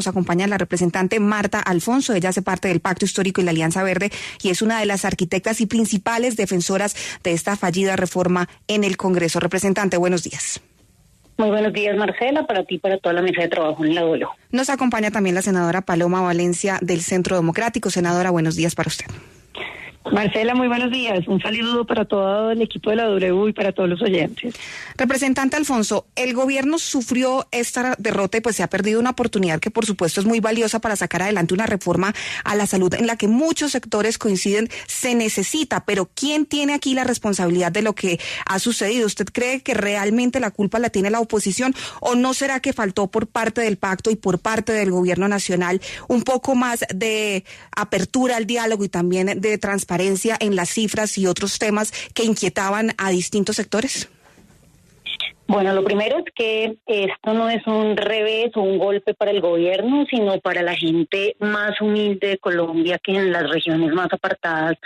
Nos acompaña la representante Marta Alfonso. Ella hace parte del Pacto Histórico y la Alianza Verde y es una de las arquitectas y principales defensoras de esta fallida reforma en el Congreso. Representante, buenos días. Muy buenos días, Marcela, para ti y para toda la mesa de trabajo en la DOLO. Nos acompaña también la senadora Paloma Valencia del Centro Democrático. Senadora, buenos días para usted. Marcela, muy buenos días. Un saludo para todo el equipo de la W y para todos los oyentes. Representante Alfonso, el gobierno sufrió esta derrota y pues se ha perdido una oportunidad que por supuesto es muy valiosa para sacar adelante una reforma a la salud en la que muchos sectores coinciden se necesita, pero ¿quién tiene aquí la responsabilidad de lo que ha sucedido? ¿Usted cree que realmente la culpa la tiene la oposición o no será que faltó por parte del pacto y por parte del gobierno nacional un poco más de apertura al diálogo y también de transparencia en las cifras y otros temas que inquietaban a distintos sectores? Bueno, lo primero es que esto no es un revés o un golpe para el gobierno, sino para la gente más humilde de Colombia que en las regiones más apartadas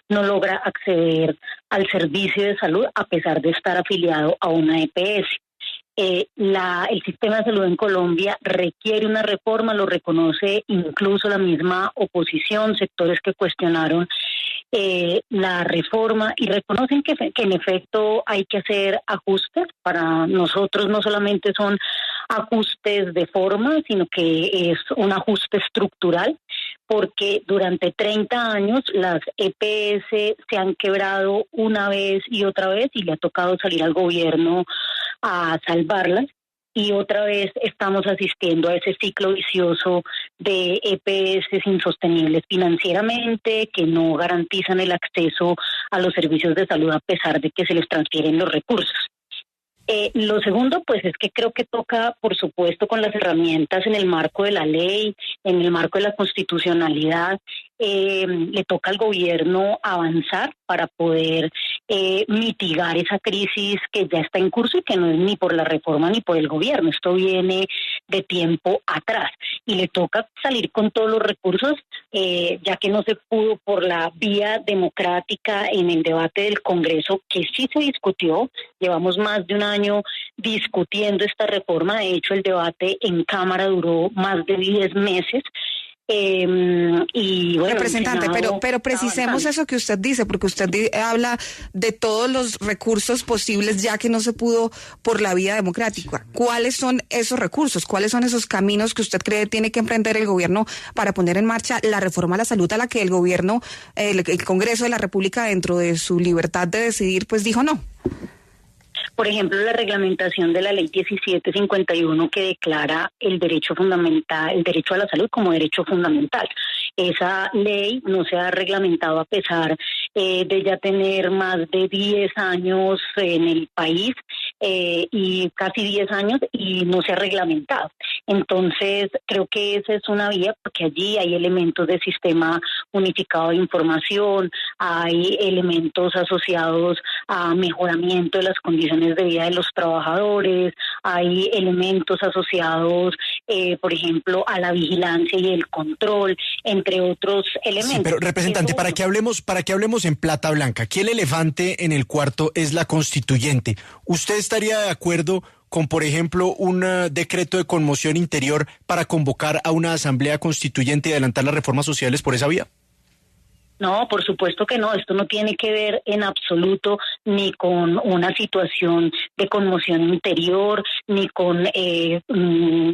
no logra acceder al servicio de salud a pesar de estar afiliado a una EPS. El sistema de salud en Colombia requiere una reforma, lo reconoce incluso la misma oposición, sectores que cuestionaron la reforma y reconocen que en efecto hay que hacer ajustes. Para nosotros no solamente son ajustes de forma, sino que es un ajuste estructural, porque durante 30 años las EPS se han quebrado una vez y otra vez y le ha tocado salir al gobierno a salvarlas. Y otra vez estamos asistiendo a ese ciclo vicioso de EPS insostenibles financieramente, que no garantizan el acceso a los servicios de salud a pesar de que se les transfieren los recursos. Lo segundo, pues es que creo que toca, por supuesto, con las herramientas en el marco de la ley, en el marco de la constitucionalidad, le toca al gobierno avanzar para poder mitigar esa crisis que ya está en curso y que no es ni por la reforma ni por el gobierno. Esto viene de tiempo atrás y le toca salir con todos los recursos, ya que no se pudo por la vía democrática en el debate del Congreso, que sí se discutió. Llevamos más de un año discutiendo esta reforma. De hecho, el debate en Cámara duró más de 10 meses. Y bueno, representante, pero precisemos eso que usted dice, porque usted habla de todos los recursos posibles ya que no se pudo por la vía democrática. ¿Cuáles son esos recursos? ¿Cuáles son esos caminos que usted cree tiene que emprender el gobierno para poner en marcha la reforma a la salud a la que el gobierno, el Congreso de la República, dentro de su libertad de decidir, pues dijo no? Por ejemplo, la reglamentación de la ley 1751 que declara el derecho fundamental, el derecho a la salud como derecho fundamental. Esa ley no se ha reglamentado a pesar de ya tener más de 10 años en el país y casi 10 años y no se ha reglamentado. Entonces, creo que esa es una vía porque allí hay elementos de sistema unificado de información, hay elementos asociados a mejoramiento de las condiciones de vida de los trabajadores, hay elementos asociados, por ejemplo, a la vigilancia y el control, entre otros elementos. Sí, pero representante, para que hablemos en plata blanca, aquí el elefante en el cuarto es la constituyente. ¿Usted estaría de acuerdo con, por ejemplo, un decreto de conmoción interior para convocar a una asamblea constituyente y adelantar las reformas sociales por esa vía? No, por supuesto que no. Esto no tiene que ver en absoluto ni con una situación de conmoción interior, ni con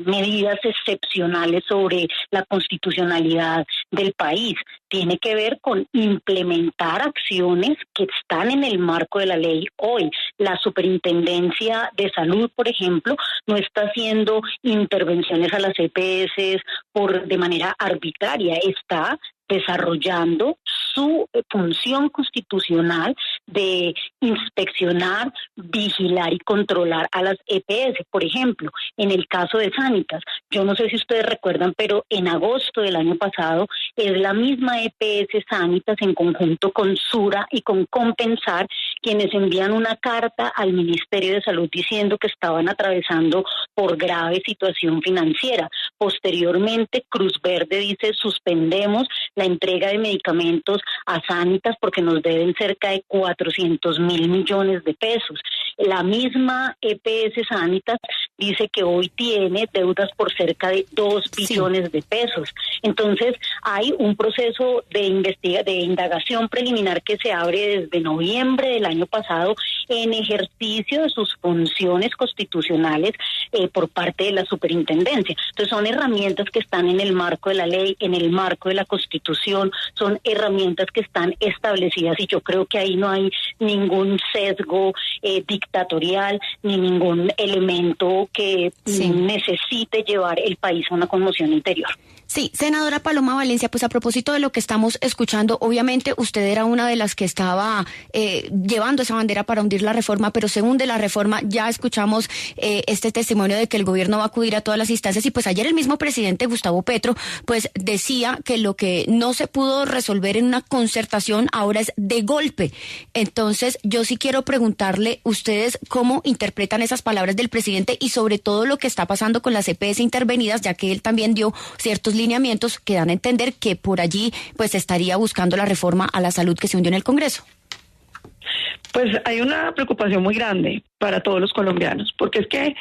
medidas excepcionales sobre la constitucionalidad del país. Tiene que ver con implementar acciones que están en el marco de la ley hoy. La Superintendencia de Salud, por ejemplo, no está haciendo intervenciones a las EPS de manera arbitraria, está desarrollando su función constitucional de inspeccionar, vigilar y controlar a las EPS. Por ejemplo, en el caso de Sanitas, yo no sé si ustedes recuerdan, pero en agosto del año pasado es la misma EPS Sanitas en conjunto con Sura y con Compensar quienes envían una carta al Ministerio de Salud diciendo que estaban atravesando por grave situación financiera. Posteriormente, Cruz Verde dice suspendemos la entrega de medicamentos a Sanitas porque nos deben cerca de 400.000 millones de pesos. La misma EPS Sanitas dice que hoy tiene deudas por cerca de 2 billones de pesos. Entonces, hay un proceso de indagación preliminar que se abre desde noviembre del año pasado en ejercicio de sus funciones constitucionales por parte de la superintendencia. Entonces, son herramientas que están en el marco de la ley, en el marco de la Constitución, son herramientas que están establecidas y yo creo que ahí no hay ningún sesgo dictatorial ni ningún elemento que necesite llevar el país a una conmoción interior. Sí, senadora Paloma Valencia, pues a propósito de lo que estamos escuchando, obviamente usted era una de las que estaba llevando esa bandera para hundir la reforma, pero según de la reforma ya escuchamos este testimonio de que el gobierno va a acudir a todas las instancias y pues ayer el mismo presidente Gustavo Petro pues decía que lo que no se pudo resolver en una concertación ahora es de golpe. Entonces yo sí quiero preguntarle ustedes cómo interpretan esas palabras del presidente y sobre todo lo que está pasando con las EPS intervenidas, ya que él también dio ciertos lineamientos que dan a entender que por allí pues estaría buscando la reforma a la salud que se hundió en el Congreso. Pues hay una preocupación muy grande para todos los colombianos, porque es que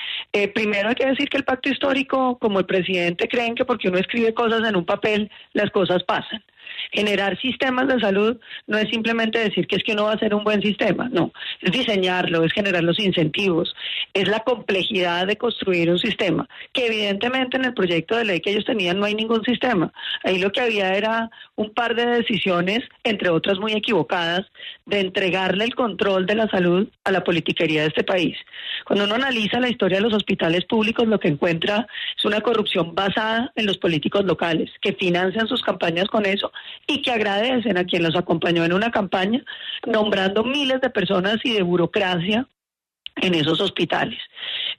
primero hay que decir que el pacto histórico, como el presidente, creen que porque uno escribe cosas en un papel, las cosas pasan. Generar sistemas de salud no es simplemente decir que es que uno va a hacer un buen sistema, no, es diseñarlo, es generar los incentivos, es la complejidad de construir un sistema, que evidentemente en el proyecto de ley que ellos tenían no hay ningún sistema. Ahí lo que había era un par de decisiones, entre otras muy equivocadas, de entregarle el control de la salud a la politiquería de este país. Cuando uno analiza la historia de los hospitales públicos, lo que encuentra es una corrupción basada en los políticos locales, que financian sus campañas con eso y que agradecen a quien los acompañó en una campaña, nombrando miles de personas y de burocracia en esos hospitales.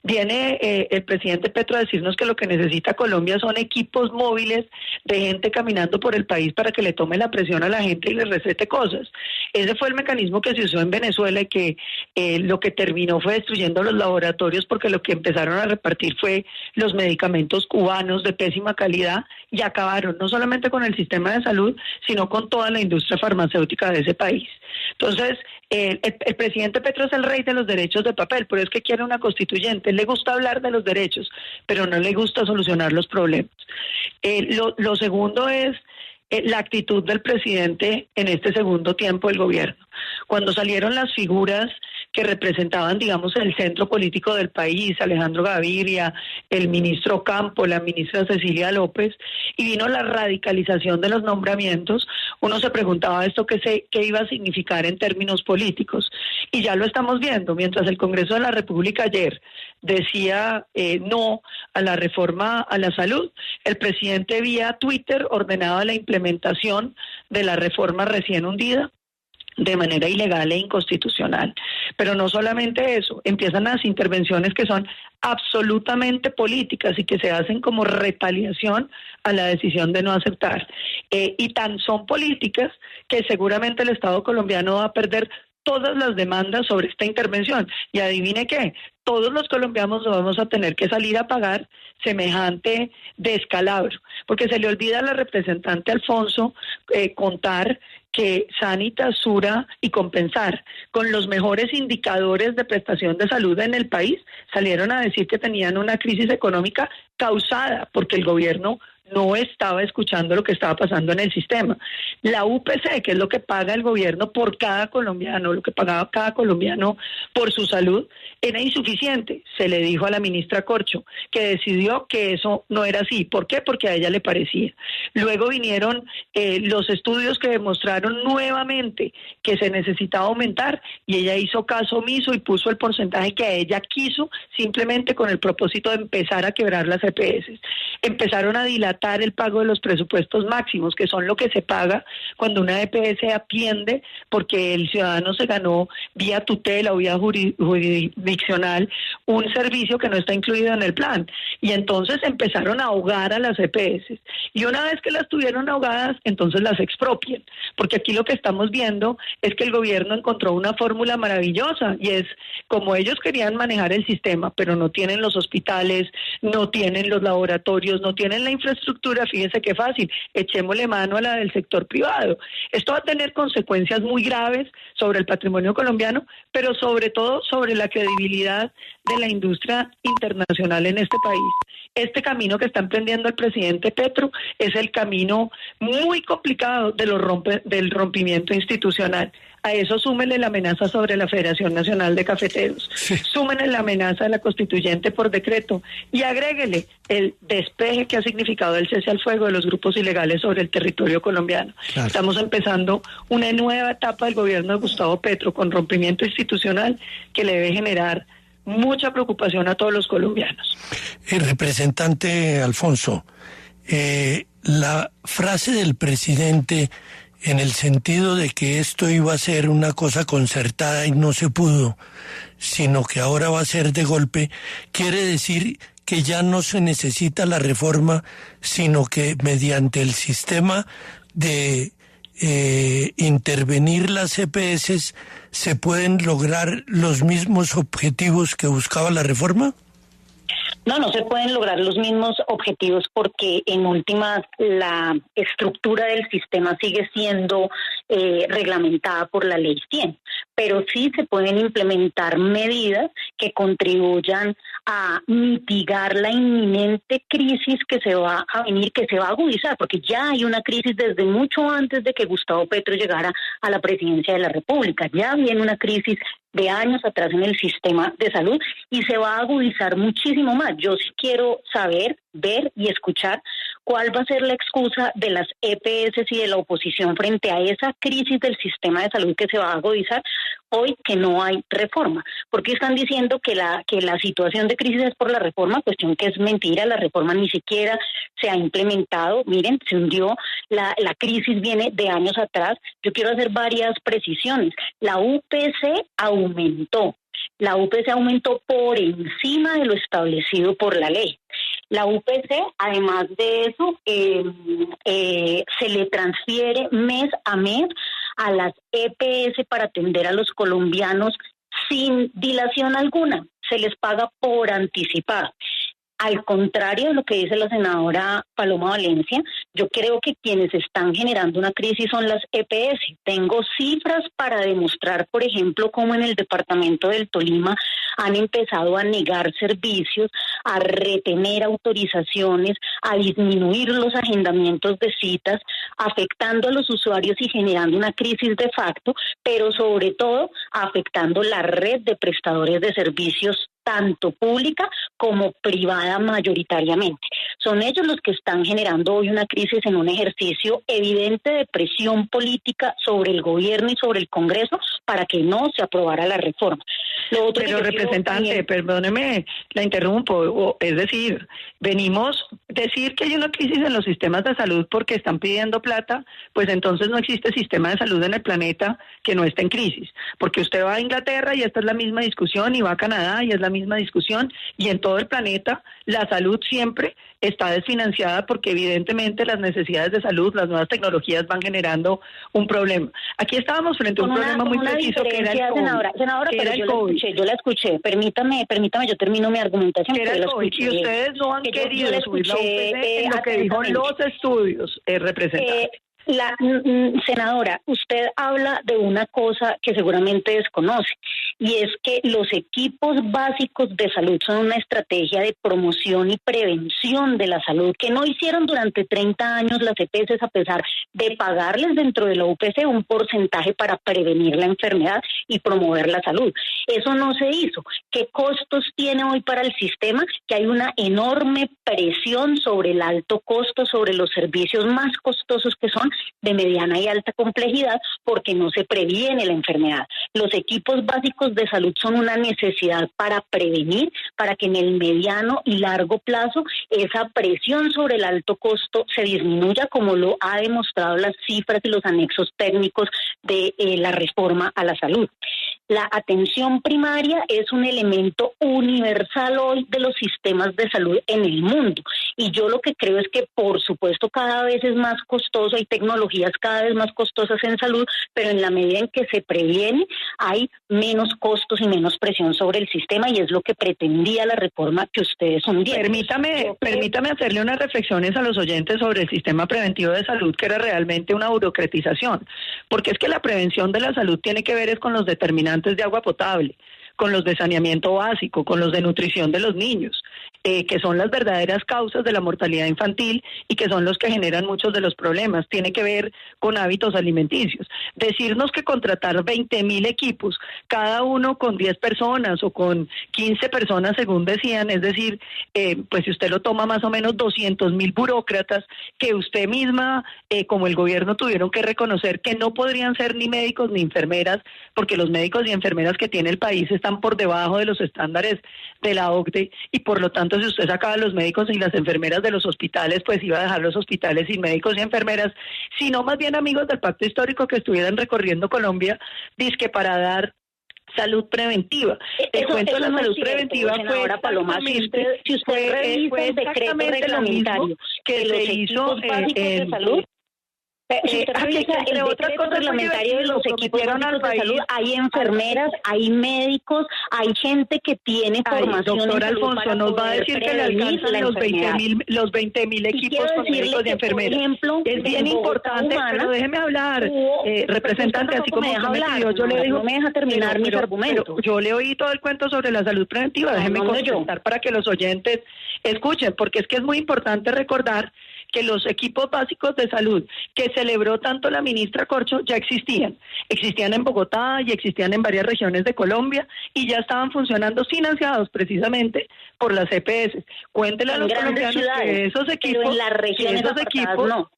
Viene el presidente Petro a decirnos que lo que necesita Colombia son equipos móviles de gente caminando por el país para que le tome la presión a la gente y le recete cosas. Ese fue el mecanismo que se usó en Venezuela y que lo que terminó fue destruyendo los laboratorios, porque lo que empezaron a repartir fue los medicamentos cubanos de pésima calidad y acabaron no solamente con el sistema de salud, sino con toda la industria farmacéutica de ese país. Entonces, el presidente Petro es el rey de los derechos de papel, pero es que quiere una constituyente. Le gusta hablar de los derechos, pero no le gusta solucionar los problemas. Lo segundo es la actitud del presidente en este segundo tiempo del gobierno. Cuando salieron las figuras que representaban, digamos, el centro político del país, Alejandro Gaviria, el ministro Campo, la ministra Cecilia López, y vino la radicalización de los nombramientos, uno se preguntaba esto qué iba a significar en términos políticos. Y ya lo estamos viendo. Mientras el Congreso de la República ayer decía no a la reforma a la salud, el presidente vía Twitter ordenaba la implementación de la reforma recién hundida de manera ilegal e inconstitucional. Pero no solamente eso, empiezan las intervenciones que son absolutamente políticas y que se hacen como retaliación a la decisión de no aceptar. Y tan son políticas que seguramente el Estado colombiano va a perder todas las demandas sobre esta intervención. Y adivine qué, todos los colombianos vamos a tener que salir a pagar semejante descalabro, porque se le olvida a la representante Alfonso contar que Sanitas, Sura y Compensar, con los mejores indicadores de prestación de salud en el país, salieron a decir que tenían una crisis económica causada porque el gobierno no estaba escuchando lo que estaba pasando en el sistema. La UPC, que es lo que paga el gobierno por cada colombiano, lo que pagaba cada colombiano por su salud, era insuficiente. Se le dijo a la ministra Corcho, que decidió que eso no era así. ¿Por qué? Porque a ella le parecía. Luego vinieron los estudios que demostraron nuevamente que se necesitaba aumentar y ella hizo caso omiso y puso el porcentaje que a ella quiso, simplemente con el propósito de empezar a quebrar las EPS. Empezaron a dilatar el pago de los presupuestos máximos, que son lo que se paga cuando una EPS atiende porque el ciudadano se ganó vía tutela o vía jurisdiccional un servicio que no está incluido en el plan. Y entonces empezaron a ahogar a las EPS. Y una vez que las tuvieron ahogadas, entonces las expropian. Porque aquí lo que estamos viendo es que el gobierno encontró una fórmula maravillosa y es como ellos querían manejar el sistema, pero no tienen los hospitales, no tienen los laboratorios, no tienen la infraestructura estructura, fíjense qué fácil, echémosle mano a la del sector privado. Esto va a tener consecuencias muy graves sobre el patrimonio colombiano, pero sobre todo sobre la credibilidad de la industria internacional en este país. Este camino que está emprendiendo el presidente Petro es el camino muy complicado del rompimiento institucional. A eso súmenle la amenaza sobre la Federación Nacional de Cafeteros, súmenle la amenaza de la constituyente por decreto y agréguele el despeje que ha significado el cese al fuego de los grupos ilegales sobre el territorio colombiano. Claro. Estamos empezando una nueva etapa del gobierno de Gustavo Petro con rompimiento institucional que le debe generar mucha preocupación a todos los colombianos. Representante Alfonso, la frase del presidente en el sentido de que esto iba a ser una cosa concertada y no se pudo, sino que ahora va a ser de golpe, quiere decir que ya no se necesita la reforma, sino que mediante el sistema de intervenir las EPS se pueden lograr los mismos objetivos que buscaba la reforma. No se pueden lograr los mismos objetivos porque en últimas la estructura del sistema sigue siendo reglamentada por la Ley 100, pero sí se pueden implementar medidas que contribuyan a mitigar la inminente crisis que se va a venir, que se va a agudizar, porque ya hay una crisis desde mucho antes de que Gustavo Petro llegara a la presidencia de la República. Ya viene una crisis de años atrás en el sistema de salud y se va a agudizar muchísimo más. Yo sí quiero saber, ver y escuchar cuál va a ser la excusa de las EPS y de la oposición frente a esa crisis del sistema de salud que se va a agudizar hoy que no hay reforma. Porque están diciendo que la situación de crisis es por la reforma, cuestión que es mentira, la reforma ni siquiera se ha implementado. Miren, se hundió, la crisis viene de años atrás. Yo quiero hacer varias precisiones. La UPC aumentó. La UPC aumentó por encima de lo establecido por la ley. La UPC, además de eso, se le transfiere mes a mes a las EPS para atender a los colombianos sin dilación alguna. Se les paga por anticipado. Al contrario de lo que dice la senadora Paloma Valencia, yo creo que quienes están generando una crisis son las EPS. Tengo cifras para demostrar, por ejemplo, cómo en el departamento del Tolima han empezado a negar servicios, a retener autorizaciones, a disminuir los agendamientos de citas, afectando a los usuarios y generando una crisis de facto, pero sobre todo afectando la red de prestadores de servicios tanto pública como privada mayoritariamente. Son ellos los que están generando hoy una crisis en un ejercicio evidente de presión política sobre el gobierno y sobre el Congreso para que no se aprobara la reforma. Lo otro pero representante, perdóneme, la interrumpo, es decir, venimos a decir que hay una crisis en los sistemas de salud porque están pidiendo plata, pues entonces no existe sistema de salud en el planeta que no esté en crisis, porque usted va a Inglaterra y esta es la misma discusión, y va a Canadá y es la misma discusión, y en todo el planeta la salud siempre está desfinanciada porque evidentemente las necesidades de salud, las nuevas tecnologías van generando un problema. Aquí estábamos frente a un problema muy preciso que era el COVID. Senadora, pero yo la escuché, permítame, yo termino mi argumentación. Era el COVID, y ustedes no han querido subir la UPC en lo que dijo los estudios, representante. Senadora, usted habla de una cosa que seguramente desconoce, y es que los equipos básicos de salud son una estrategia de promoción y prevención de la salud que no hicieron durante 30 años las EPS, a pesar de pagarles dentro de la UPC un porcentaje para prevenir la enfermedad y promover la salud. Eso no se hizo. ¿Qué costos tiene hoy para el sistema? Que hay una enorme presión sobre el alto costo, sobre los servicios más costosos que son de mediana y alta complejidad, porque no se previene la enfermedad. Los equipos básicos de salud son una necesidad para prevenir, para que en el mediano y largo plazo esa presión sobre el alto costo se disminuya, como lo ha demostrado las cifras y los anexos técnicos de la reforma a la salud. La atención primaria es un elemento universal hoy de los sistemas de salud en el mundo. Y yo lo que creo es que, por supuesto, cada vez es más costoso, hay tecnologías cada vez más costosas en salud, pero en la medida en que se previene, hay menos costos y menos presión sobre el sistema, y es lo que pretendía la reforma que ustedes hundieron. Permítame hacerle unas reflexiones a los oyentes sobre el sistema preventivo de salud, que era realmente una burocratización, porque es que la prevención de la salud tiene que ver es con los determinantes de agua potable, con los de saneamiento básico, con los de nutrición de los niños, que son las verdaderas causas de la mortalidad infantil y que son los que generan muchos de los problemas. Tiene que ver con hábitos alimenticios. Decirnos que contratar 20.000 equipos, cada uno con 10 personas o con 15 personas, según decían, es decir, pues si usted lo toma más o menos 200.000 burócratas que usted misma, como el gobierno, tuvieron que reconocer que no podrían ser ni médicos ni enfermeras, porque los médicos y enfermeras que tiene el país están por debajo de los estándares de la OCDE, y por lo tanto, si usted sacaba a los médicos y las enfermeras de los hospitales, pues iba a dejar los hospitales sin médicos y enfermeras, sino más bien amigos del pacto histórico que estuvieran recorriendo Colombia, dizque para dar salud preventiva. El cuento de la salud preventiva fue exactamente, si usted revisa el decreto reglamentario que se hizo de salud. Si usted revisa el decreto reglamentario de los equipos básicos de salud, hay enfermeras, hay médicos, hay gente que tiene formación. Doctor Alfonso, nos va a decir que le alcanzan los 20.000 equipos con médicos y enfermeras. Ejemplo, es bien importante, pero déjeme hablar, representante, así como usted me pidió, yo le digo... No me deja terminar mis argumentos. Yo le oí todo el cuento sobre la salud preventiva, déjeme contestar para que los oyentes escuchen, porque es que es muy importante recordar que los equipos básicos de salud que celebró tanto la ministra Corcho ya existían en Bogotá y existían en varias regiones de Colombia y ya estaban funcionando financiados precisamente por las EPS. Cuéntele a los colombianos que esos equipos, pero en las regiones no.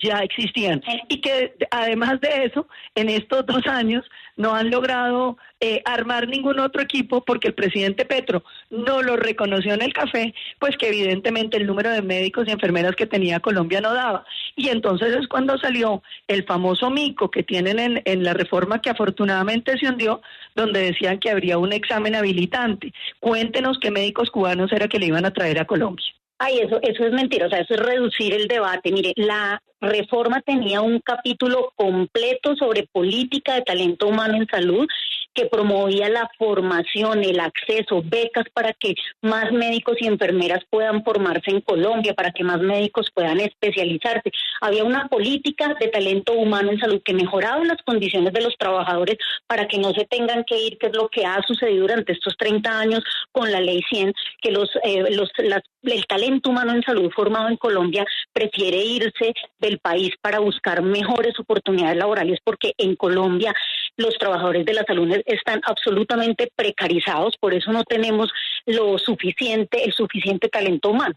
Ya existían, y que además de eso, en estos 2 años no han logrado armar ningún otro equipo, porque el presidente Petro no lo reconoció en el café, pues que evidentemente el número de médicos y enfermeras que tenía Colombia no daba. Y entonces es cuando salió el famoso mico que tienen en la reforma, que afortunadamente se hundió, donde decían que habría un examen habilitante. Cuéntenos qué médicos cubanos era que le iban a traer a Colombia. Ay, eso es mentira, o sea, eso es reducir el debate. Mire, la reforma tenía un capítulo completo sobre política de talento humano en salud, que promovía la formación, el acceso, becas para que más médicos y enfermeras puedan formarse en Colombia, para que más médicos puedan especializarse. Había una política de talento humano en salud que mejoraba las condiciones de los trabajadores para que no se tengan que ir, que es lo que ha sucedido durante estos 30 años con la Ley 100, que el talento humano en salud formado en Colombia prefiere irse del país para buscar mejores oportunidades laborales, porque en Colombia los trabajadores de la salud están absolutamente precarizados, por eso no tenemos el suficiente talento humano.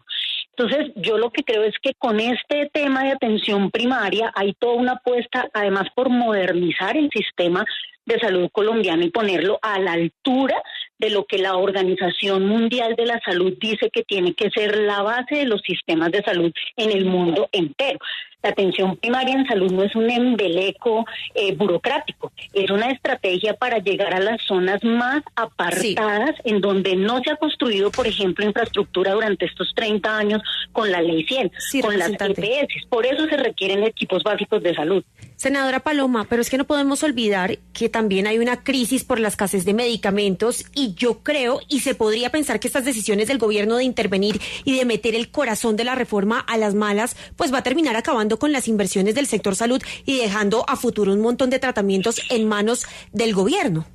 Entonces, yo lo que creo es que con este tema de atención primaria hay toda una apuesta, además, por modernizar el sistema de salud colombiano y ponerlo a la altura de lo que la Organización Mundial de la Salud dice que tiene que ser la base de los sistemas de salud en el mundo entero. La atención primaria en salud no es un embeleco burocrático, es una estrategia para llegar a las zonas más apartadas, en donde no se ha construido, por ejemplo, infraestructura durante estos 30 años con la Ley 100, con las EPS. Por eso se requieren equipos básicos de salud. Senadora Paloma, pero es que no podemos olvidar que también hay una crisis por la escasez de medicamentos, y yo creo, y se podría pensar, que estas decisiones del gobierno de intervenir y de meter el corazón de la reforma a las malas, pues va a terminar acabando con las inversiones del sector salud y dejando a futuro un montón de tratamientos en manos del gobierno.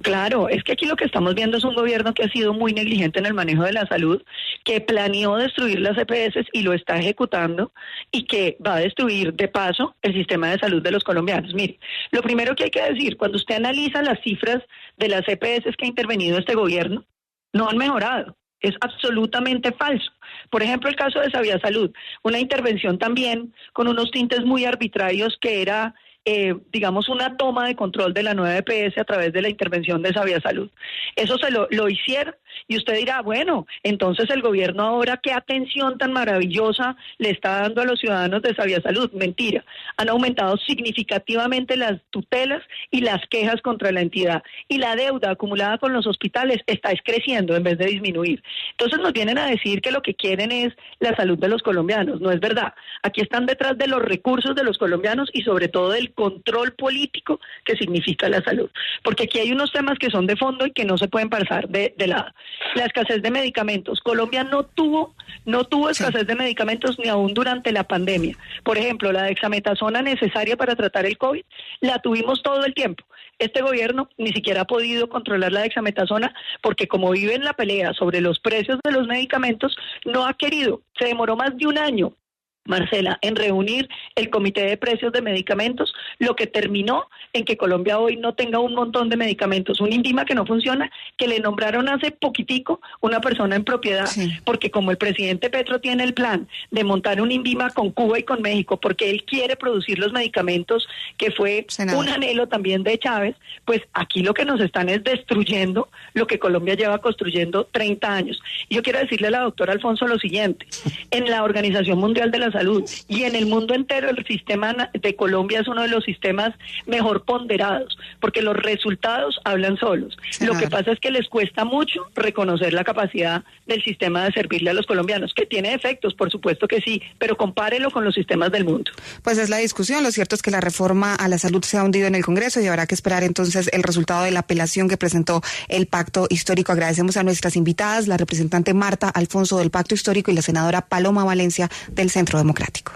Claro, es que aquí lo que estamos viendo es un gobierno que ha sido muy negligente en el manejo de la salud, que planeó destruir las EPS y lo está ejecutando, y que va a destruir de paso el sistema de salud de los colombianos. Mire, lo primero que hay que decir, cuando usted analiza las cifras de las EPS que ha intervenido este gobierno, no han mejorado. Es absolutamente falso. Por ejemplo, el caso de Sabia Salud, una intervención también con unos tintes muy arbitrarios, que era digamos, una toma de control de la nueva EPS a través de la intervención de Sabia Salud. Eso se lo hicieron y usted dirá, bueno, entonces el gobierno ahora qué atención tan maravillosa le está dando a los ciudadanos de Sabia Salud. Mentira, han aumentado significativamente las tutelas y las quejas contra la entidad y la deuda acumulada con los hospitales está creciendo en vez de disminuir. Entonces nos vienen a decir que lo que quieren es la salud de los colombianos. No es verdad. Aquí están detrás de los recursos de los colombianos y sobre todo del control político que significa la salud. Porque aquí hay unos temas que son de fondo y que no se pueden pasar de lado. La escasez de medicamentos. Colombia no tuvo escasez de medicamentos ni aún durante la pandemia. Por ejemplo, la dexametasona necesaria para tratar el COVID la tuvimos todo el tiempo. Este gobierno ni siquiera ha podido controlar la dexametasona porque como vive en la pelea sobre los precios de los medicamentos, no ha querido. Se demoró más de un año, Marcela, en reunir el Comité de Precios de Medicamentos, lo que terminó en que Colombia hoy no tenga un montón de medicamentos, un INVIMA que no funciona, que le nombraron hace poquitico una persona en propiedad, porque como el presidente Petro tiene el plan de montar un INVIMA con Cuba y con México, porque él quiere producir los medicamentos, que fue un anhelo también de Chávez, pues aquí lo que nos están es destruyendo lo que Colombia lleva construyendo 30 años. Y yo quiero decirle a la doctora Alfonso lo siguiente, en la Organización Mundial de la Salud y en el mundo entero el sistema de Colombia es uno de los sistemas mejor ponderados, porque los resultados hablan solos. Lo que pasa es que les cuesta mucho reconocer la capacidad del sistema de servirle a los colombianos, que tiene efectos, por supuesto que sí, pero compárelo con los sistemas del mundo. Pues es la discusión. Lo cierto es que la reforma a la salud se ha hundido en el Congreso y habrá que esperar entonces el resultado de la apelación que presentó el Pacto Histórico. Agradecemos a nuestras invitadas, la representante Marta Alfonso del Pacto Histórico y la senadora Paloma Valencia del Centro Democrático.